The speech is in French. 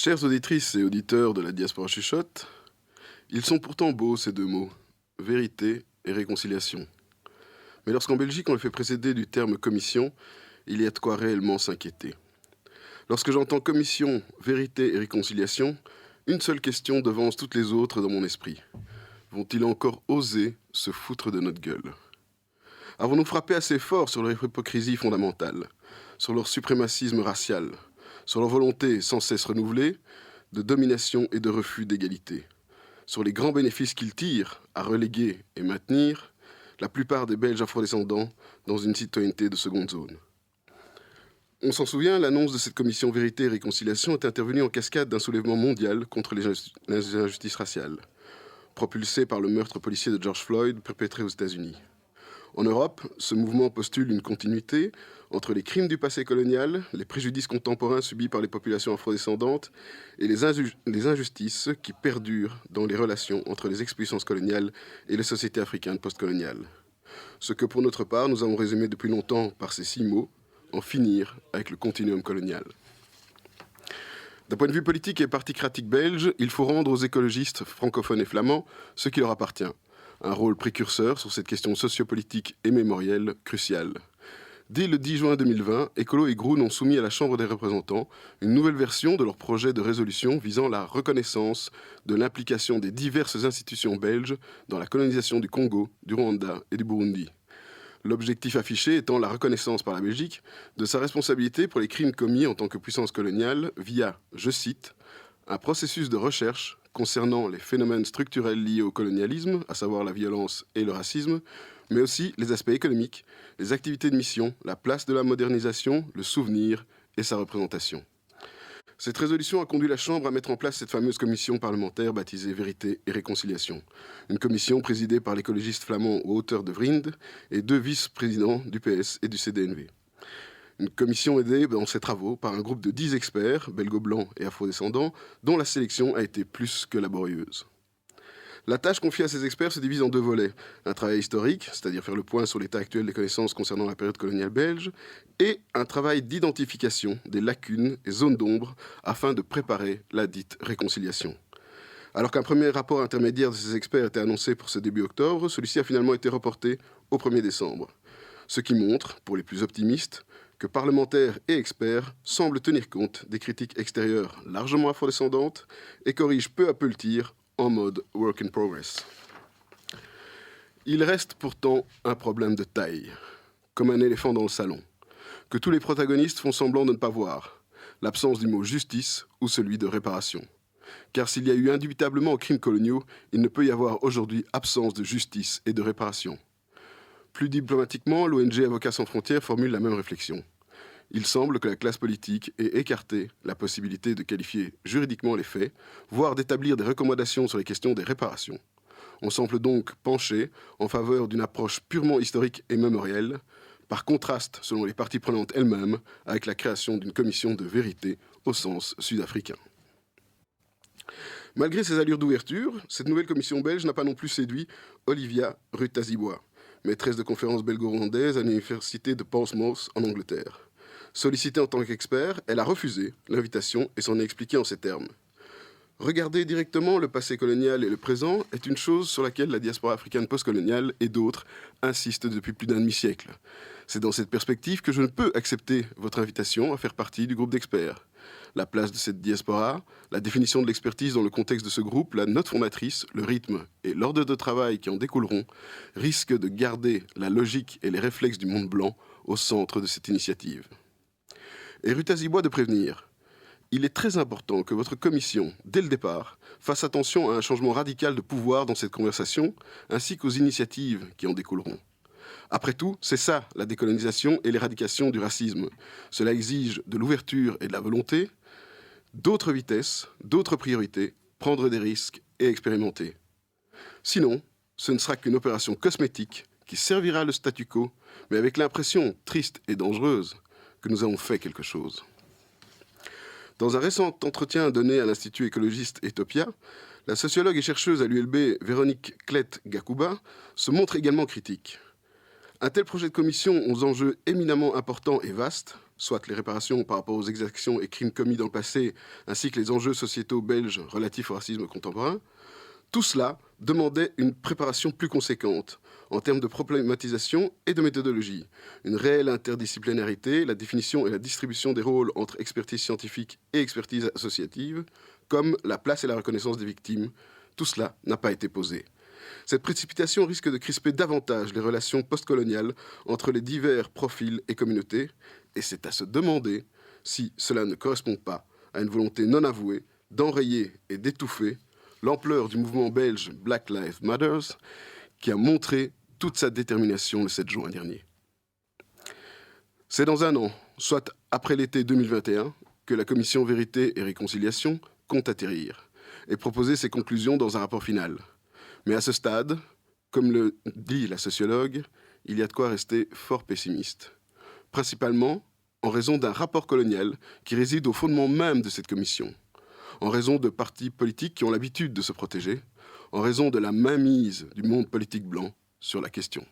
Chères auditrices et auditeurs de la Diaspora Chuchote, ils sont pourtant beaux ces deux mots, vérité et réconciliation. Mais lorsqu'en Belgique on les fait précéder du terme commission, il y a de quoi réellement s'inquiéter. Lorsque j'entends commission, vérité et réconciliation, une seule question devance toutes les autres dans mon esprit. Vont-ils encore oser se foutre de notre gueule? Avons-nous frappé assez fort sur leur hypocrisie fondamentale, sur leur suprémacisme racial, sur leur volonté sans cesse renouvelée de domination et de refus d'égalité, sur les grands bénéfices qu'ils tirent à reléguer et maintenir la plupart des Belges afrodescendants dans une citoyenneté de seconde zone? On s'en souvient, l'annonce de cette commission Vérité et Réconciliation est intervenue en cascade d'un soulèvement mondial contre les injustices raciales, propulsé par le meurtre policier de George Floyd perpétré aux États-Unis. En Europe, ce mouvement postule une continuité entre les crimes du passé colonial, les préjudices contemporains subis par les populations afrodescendantes et les injustices qui perdurent dans les relations entre les ex-puissances coloniales et les sociétés africaines postcoloniales. Ce que pour notre part, nous avons résumé depuis longtemps par ces 6 mots, en finir avec le continuum colonial. D'un point de vue politique et particratique belge, il faut rendre aux écologistes francophones et flamands ce qui leur appartient. Un rôle précurseur sur cette question sociopolitique et mémorielle cruciale. Dès le 10 juin 2020, Ecolo et Groen ont soumis à la Chambre des représentants une nouvelle version de leur projet de résolution visant la reconnaissance de l'implication des diverses institutions belges dans la colonisation du Congo, du Rwanda et du Burundi. L'objectif affiché étant la reconnaissance par la Belgique de sa responsabilité pour les crimes commis en tant que puissance coloniale via, je cite, un processus de recherche concernant les phénomènes structurels liés au colonialisme, à savoir la violence et le racisme, mais aussi les aspects économiques, les activités de mission, la place de la modernisation, le souvenir et sa représentation. Cette résolution a conduit la Chambre à mettre en place cette fameuse commission parlementaire baptisée Vérité et Réconciliation. Une commission présidée par l'écologiste flamand Wouter de Vriend et 2 vice-présidents du PS et du CDNV. Une commission aidée dans ses travaux par un groupe de 10 experts, belgo-blancs et afrodescendants, dont la sélection a été plus que laborieuse. La tâche confiée à ces experts se divise en 2 volets. Un travail historique, c'est-à-dire faire le point sur l'état actuel des connaissances concernant la période coloniale belge, et un travail d'identification des lacunes et zones d'ombre afin de préparer la dite réconciliation. Alors qu'un premier rapport intermédiaire de ces experts était annoncé pour ce début octobre, celui-ci a finalement été reporté au 1er décembre. Ce qui montre, pour les plus optimistes, que parlementaires et experts semblent tenir compte des critiques extérieures largement afrodescendantes et corrigent peu à peu le tir en mode work in progress. Il reste pourtant un problème de taille, comme un éléphant dans le salon, que tous les protagonistes font semblant de ne pas voir, l'absence du mot justice ou celui de réparation. Car s'il y a eu indubitablement crimes coloniaux, il ne peut y avoir aujourd'hui absence de justice et de réparation. Plus diplomatiquement, l'ONG Avocats sans frontières formule la même réflexion. Il semble que la classe politique ait écarté la possibilité de qualifier juridiquement les faits, voire d'établir des recommandations sur les questions des réparations. On semble donc pencher en faveur d'une approche purement historique et mémorielle, par contraste, selon les parties prenantes elles-mêmes, avec la création d'une commission de vérité au sens sud-africain. Malgré ses allures d'ouverture, cette nouvelle commission belge n'a pas non plus séduit Olivia Rutazibois, maîtresse de conférences belgo-rwandaise à l'université de Portsmouth en Angleterre. Sollicitée en tant qu'expert, elle a refusé l'invitation et s'en est expliquée en ces termes. Regarder directement le passé colonial et le présent est une chose sur laquelle la diaspora africaine postcoloniale et d'autres insistent depuis plus d'un demi-siècle. C'est dans cette perspective que je ne peux accepter votre invitation à faire partie du groupe d'experts. La place de cette diaspora, la définition de l'expertise dans le contexte de ce groupe, la note fondatrice, le rythme et l'ordre de travail qui en découleront risquent de garder la logique et les réflexes du monde blanc au centre de cette initiative. Et Rutazibois de prévenir, il est très important que votre commission, dès le départ, fasse attention à un changement radical de pouvoir dans cette conversation, ainsi qu'aux initiatives qui en découleront. Après tout, c'est ça, la décolonisation et l'éradication du racisme. Cela exige de l'ouverture et de la volonté, d'autres vitesses, d'autres priorités, prendre des risques et expérimenter. Sinon, ce ne sera qu'une opération cosmétique qui servira le statu quo, mais avec l'impression, triste et dangereuse, que nous avons fait quelque chose. Dans un récent entretien donné à l'Institut écologiste Etopia, la sociologue et chercheuse à l'ULB Véronique Klett-Gakuba se montre également critique. Un tel projet de commission aux enjeux éminemment importants et vastes soit les réparations par rapport aux exactions et crimes commis dans le passé, ainsi que les enjeux sociétaux belges relatifs au racisme contemporain, tout cela demandait une préparation plus conséquente en termes de problématisation et de méthodologie, une réelle interdisciplinarité, la définition et la distribution des rôles entre expertise scientifique et expertise associative, comme la place et la reconnaissance des victimes. Tout cela n'a pas été posé. Cette précipitation risque de crisper davantage les relations postcoloniales entre les divers profils et communautés, et c'est à se demander si cela ne correspond pas à une volonté non avouée d'enrayer et d'étouffer l'ampleur du mouvement belge Black Lives Matter, qui a montré toute sa détermination le 7 juin dernier. C'est dans un an, soit après l'été 2021, que la commission Vérité et Réconciliation compte atterrir et proposer ses conclusions dans un rapport final. Mais à ce stade, comme le dit la sociologue, il y a de quoi rester fort pessimiste. Principalement en raison d'un rapport colonial qui réside au fondement même de cette commission, en raison de partis politiques qui ont l'habitude de se protéger, en raison de la mainmise du monde politique blanc sur la question.